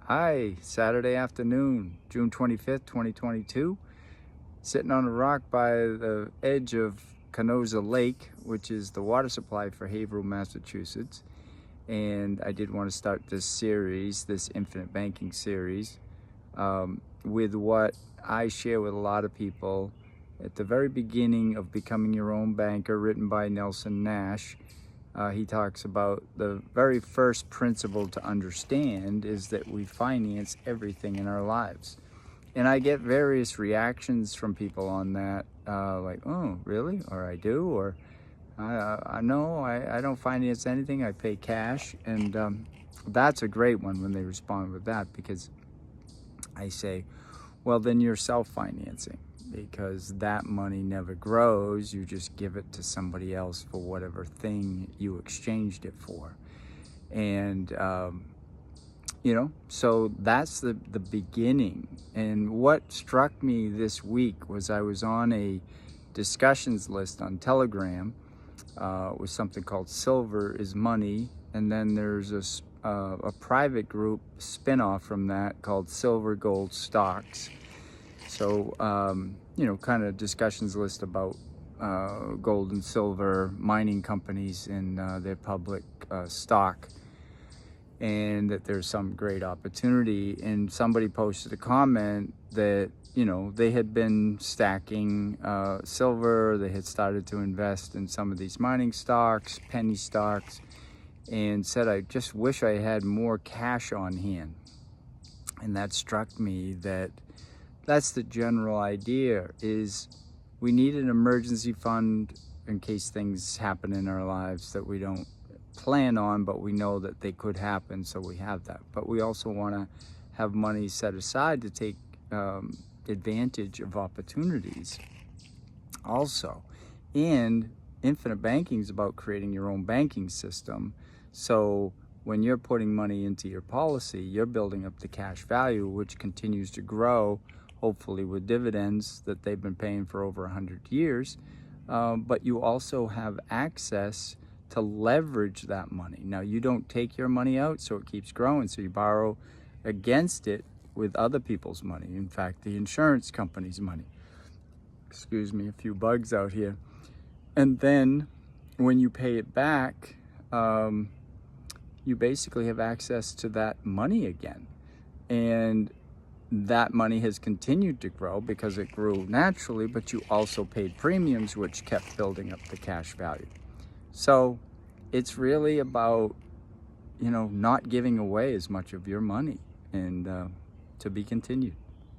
Hi, Saturday afternoon, June 25th, 2022. Sitting on a rock by the edge of Canosa Lake, which is the water supply for Haverhill, Massachusetts. And I did want to start this series, this infinite banking series, with what I share with a lot of people at the very beginning of Becoming Your Own Banker, written by Nelson Nash. He talks about the very first principle to understand is that we finance everything in our lives. And I get various reactions from people on that, like, oh, really? Or I do, or I don't finance anything, I pay cash. And that's a great one when they respond with that, because I say, well, then you're self-financing, because that money never grows. You just give it to somebody else for whatever thing you exchanged it for. And so that's the beginning. And what struck me this week was I was on a discussions list on Telegram with something called Silver is Money, and then there's a private group spin-off from that called Silver Gold Stocks. So kind of discussions list about gold and silver mining companies and their public stock, and that there's some great opportunity. And somebody posted a comment that they had been stacking silver, they had started to invest in some of these mining stocks, penny stocks, and said, I just wish I had more cash on hand. And that struck me that that's the general idea, is we need an emergency fund in case things happen in our lives that we don't plan on, but we know that they could happen, so we have that. But we also want to have money set aside to take advantage of opportunities also. And infinite banking is about creating your own banking system. So when you're putting money into your policy, you're building up the cash value, which continues to grow, hopefully with dividends that they've been paying for over 100 years. But you also have access to leverage that money. Now, you don't take your money out, so it keeps growing. So you borrow against it with other people's money. In fact, the insurance company's money. Excuse me, a few bugs out here. And then when you pay it back, you basically have access to that money again. And that money has continued to grow because it grew naturally, but you also paid premiums, which kept building up the cash value. So it's really about, not giving away as much of your money, and to be continued.